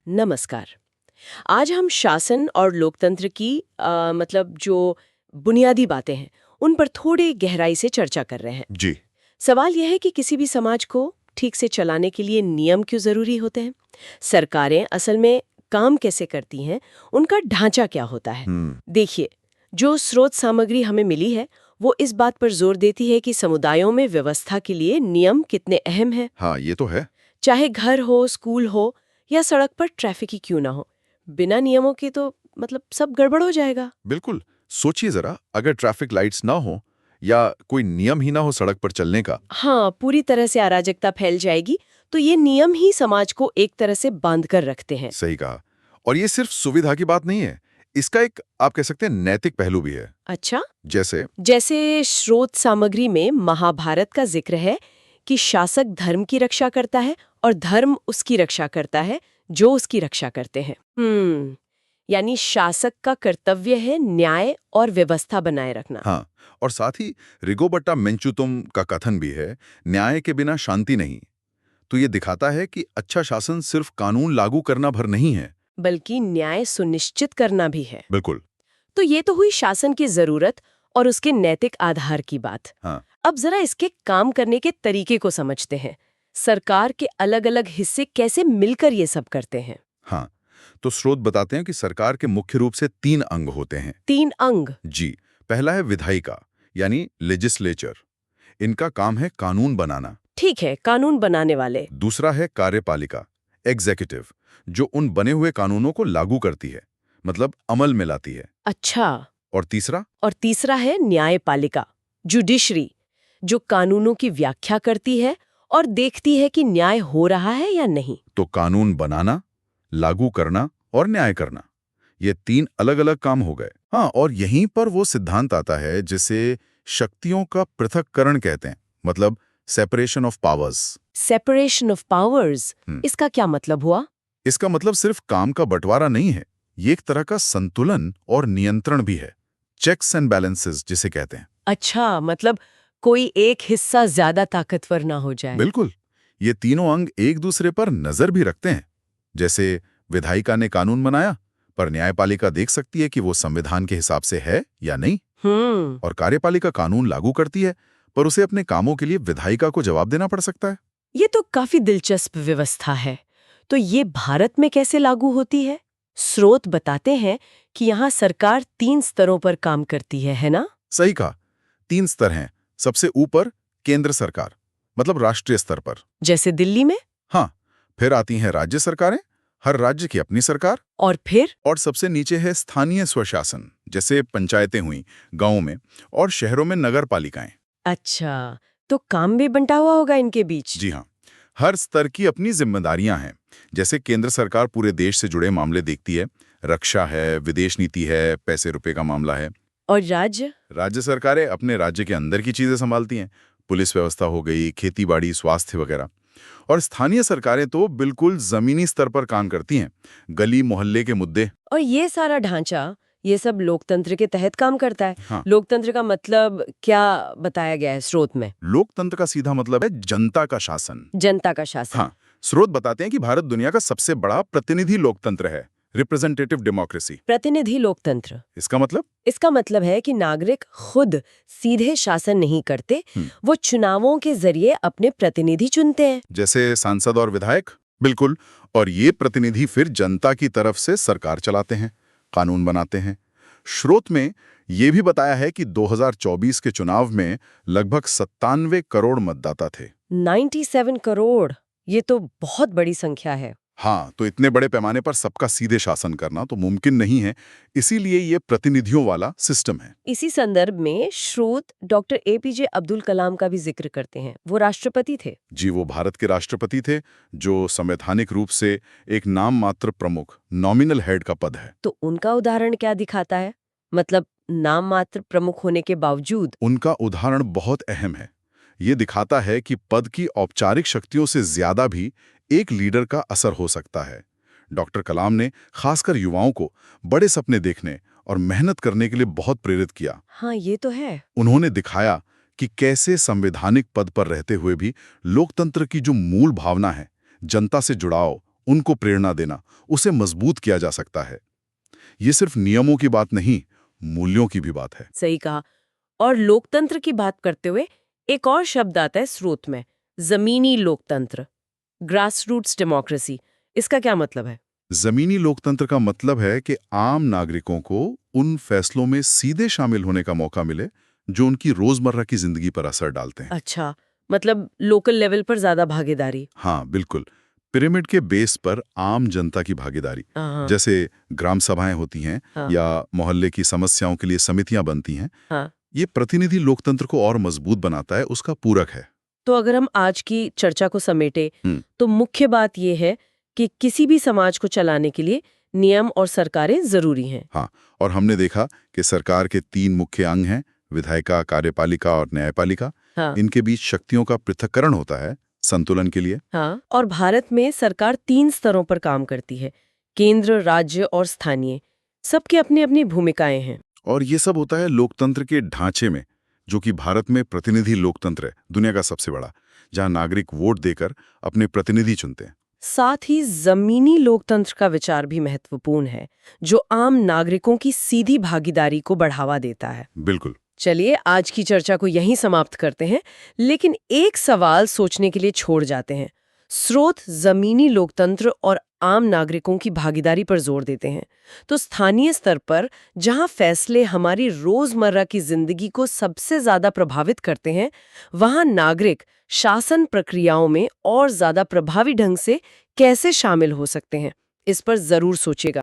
नमस्कार। आज हम शासन और लोकतंत्र की मतलब जो बुनियादी बातें हैं उन पर थोड़ी गहराई से चर्चा कर रहे हैं। जी। सवाल यह है कि किसी भी समाज को ठीक से चलाने के लिए नियम क्यों जरूरी होते हैं। सरकारें असल में काम कैसे करती हैं, उनका ढांचा क्या होता है। देखिए, जो स्रोत सामग्री हमें मिली है वो इस बात पर जोर देती है कि समुदायों में व्यवस्था के लिए नियम कितने अहम हैं। हाँ, ये तो है। चाहे घर हो, स्कूल हो या सड़क पर ट्रैफिक ही क्यों ना हो, बिना नियमों के तो मतलब सब गड़बड़ हो जाएगा। बिल्कुल। सोचिए जरा, अगर ट्रैफिक लाइट्स ना हो या कोई नियम ही ना हो सड़क पर चलने का। हाँ, पूरी तरह से अराजकता फैल जाएगी। तो ये नियम ही समाज को एक तरह से बांध कर रखते हैं। सही कहा। और ये सिर्फ सुविधा की बात नहीं है, इसका एक आप कह सकते हैं नैतिक पहलू भी है। अच्छा, जैसे जैसे स्रोत सामग्री में महाभारत का जिक्र है कि शासक धर्म की रक्षा करता है और धर्म उसकी रक्षा करता है जो उसकी रक्षा करते हैं। यानी शासक का कर्तव्य है न्याय और व्यवस्था बनाए रखना। हाँ, और साथ ही रिगोबट्टा मेंचुतुम का कथन भी है, न्याय के बिना शांति नहीं। तो ये दिखाता है कि अच्छा शासन सिर्फ कानून लागू करना भर नहीं है। बल्कि न्याय सुनिश्चित करना भी है। बिल्कुल। तो ये तो हुई शासन की जरूरत और उसके नैतिक आधार की बात। हाँ। अब जरा इसके काम करने के तरीके को समझते हैं। सरकार के अलग-अलग हिस्से कैसे मिलकर ये सब करते हैं। हाँ, तो स्रोत बताते हैं कि सरकार के मुख्य रूप से 3 अंग होते हैं। 3 अंग। जी। पहला है विधायिका, यानी लेजिस्लेचर। इनका काम है कानून बनाना। ठीक है, कानून बनाने वाले। दूसरा है कार्यपालिका, एग्जीक्यूटिव, जो उन बने हुए कानूनों को लागू करती है, मतलब अमल में लाती है। अच्छा। और तीसरा और तीसरा है न्यायपालिका, जुडिशरी, जो कानूनों की व्याख्या करती है और देखती है कि न्याय हो रहा है या नहीं। तो कानून बनाना, लागू करना और न्याय करना, ये 3 अलग-अलग काम हो गए। हाँ, और यहीं पर वो सिद्धांत आता है जिसे शक्तियों का पृथक्करण कहते हैं, मतलब separation of powers. Separation of powers, इसका क्या मतलब हुआ? इसका मतलब सिर्फ काम का बंटवारा नहीं है, ये एक तरह का संतुलन और नियंत्रण भी है। चेक्स एंड बैलेंसेस जिसे कहते हैं। अच्छा, मतलब कोई एक हिस्सा ज्यादा ताकतवर ना हो जाए। बिल्कुल। ये तीनों अंग एक दूसरे पर नजर भी रखते हैं। जैसे विधायिका ने कानून बनाया, पर न्यायपालिका देख सकती है कि वो संविधान के हिसाब से है या नहीं। और कार्यपालिका कानून लागू करती है, पर उसे अपने कामों के लिए विधायिका को जवाब देना पड़ सकता है। ये तो काफी दिलचस्प व्यवस्था है। तो ये भारत में कैसे लागू होती है? स्रोत बताते हैं कि यहाँ सरकार 3 स्तरों पर काम करती है ना? सही कहा। 3 स्तर हैं। सबसे ऊपर केंद्र सरकार, मतलब राष्ट्रीय स्तर पर। जैसे दिल्ली में। हाँ, फिर आती हैं राज्य सरकारें, हर राज्य की अपनी सरकार। और फिर और सबसे नीचे है स्थानीय स्वशासन, जैसे पंचायतें हुई गांवों में, और शहरों में नगर पालिकाएं। अच्छा, तो काम भी बंटा हुआ होगा इनके बीच। जी हाँ, हर स्तर की अपनी जिम्मेदारियां हैं। जैसे केंद्र सरकार पूरे देश से जुड़े मामले देखती है, रक्षा है, विदेश नीति है, पैसे रुपए का मामला है। और राज्य? राज्य सरकारें अपने राज्य के अंदर की चीजें संभालती हैं, पुलिस व्यवस्था हो गई, खेती बाड़ी, स्वास्थ्य वगैरह। और स्थानीय सरकारें तो बिल्कुल जमीनी स्तर पर काम करती हैं, गली मोहल्ले के मुद्दे। और ये सारा ढांचा, ये सब लोकतंत्र के तहत काम करता है। हाँ, लोकतंत्र का मतलब क्या बताया गया है स्रोत में? लोकतंत्र का सीधा मतलब है जनता का शासन। जनता का शासन। हाँ, स्रोत बताते हैं कि भारत दुनिया का सबसे बड़ा प्रतिनिधि लोकतंत्र है, रिप्रेजेंटेटिव डेमोक्रेसी। प्रतिनिधि लोकतंत्र। इसका मतलब इसका मतलब है कि नागरिक खुद सीधे शासन नहीं करते, वो चुनावों के जरिए अपने प्रतिनिधि चुनते हैं। जैसे सांसद और विधायक। बिल्कुल। और ये प्रतिनिधि फिर जनता की तरफ से सरकार चलाते हैं, कानून बनाते हैं। स्रोत में ये भी बताया है कि 2024 के चुनाव में लगभग 97 करोड़ मतदाता थे। 97 करोड़, ये तो बहुत बड़ी संख्या है। हाँ, तो इतने बड़े पैमाने पर सबका सीधे शासन करना तो मुमकिन नहीं है, इसीलिए ये प्रतिनिधियों वाला सिस्टम है। इसी संदर्भ में स्रोत डॉक्टर एपीजे अब्दुल कलाम का भी जिक्र करते हैं। वो राष्ट्रपति थे। जी, वो भारत के राष्ट्रपति थे, जो संवैधानिक रूप से एक नाम मात्र प्रमुख, नॉमिनल हेड का पद है। तो उनका उदाहरण क्या दिखाता है? मतलब नाम मात्र प्रमुख होने के बावजूद। उनका उदाहरण बहुत अहम है। ये दिखाता है कि पद की औपचारिक शक्तियों से ज्यादा भी एक लीडर का असर हो सकता है। डॉक्टर कलाम ने खासकर युवाओं को बड़े सपने देखने और मेहनत करने के लिए बहुत प्रेरित किया। हाँ, ये तो है। उन्होंने दिखाया कि कैसे संवैधानिक पद पर रहते हुए भी लोकतंत्र की जो मूल भावना है, जनता से जुड़ाव, उनको प्रेरणा देना, उसे मजबूत किया जा सकता है। ये सिर्फ नियमों की बात नहीं, मूल्यों की भी बात है। सही कहा। और लोकतंत्र की बात करते हुए एक और शब्द आता है स्रोत में, जमीनी लोकतंत्र, ग्रास रूट्स डेमोक्रेसी। इसका क्या मतलब है? जमीनी लोकतंत्र का मतलब है कि आम नागरिकों को उन फैसलों में सीधे शामिल होने का मौका मिले जो उनकी रोजमर्रा की जिंदगी पर असर डालते हैं। अच्छा, मतलब लोकल लेवल पर ज्यादा भागीदारी। हाँ, बिल्कुल। पिरामिड के बेस पर आम जनता की भागीदारी, हाँ जैसे ग्राम सभाएं होती हैं हाँ या मोहल्ले की समस्याओं के लिए समितियां बनती हैं, हाँ। ये प्रतिनिधि लोकतंत्र को और मजबूत बनाता है, उसका पूरक है। तो अगर हम आज की चर्चा को समेटे हम्म, तो मुख्य बात यह है कि किसी भी समाज को चलाने के लिए नियम और सरकारें जरूरी हैं। हाँ, और हमने देखा कि सरकार के 3 मुख्य अंग हैं, विधायिका, कार्यपालिका और न्यायपालिका। हाँ इनके बीच शक्तियों का पृथक्करण होता है संतुलन के लिए। हाँ। और भारत में सरकार 3 स्तरों पर काम करती है, केंद्र, राज्य और स्थानीय। सबकी अपनी अपनी भूमिकाएं हैं। और ये सब होता है लोकतंत्र के ढांचे में, जो कि भारत में प्रतिनिधि लोकतंत्र है, दुनिया का सबसे बड़ा, जहां नागरिक वोट देकर अपने प्रतिनिधि चुनते हैं। साथ ही जमीनी लोकतंत्र का विचार भी महत्वपूर्ण है, जो आम नागरिकों की सीधी भागीदारी को बढ़ावा देता है। बिल्कुल। चलिए आज की चर्चा को यहीं समाप्त करते हैं, लेकिन एक सवाल सोचने के लिए छोड़ जाते हैं। स्रोत जमीनी लोकतंत्र और आम नागरिकों की भागीदारी पर जोर देते हैं, तो स्थानीय स्तर पर जहां फैसले हमारी रोजमर्रा की जिंदगी को सबसे ज्यादा प्रभावित करते हैं, वहां नागरिक शासन प्रक्रियाओं में और ज्यादा प्रभावी ढंग से कैसे शामिल हो सकते हैं, इस पर जरूर सोचेगा।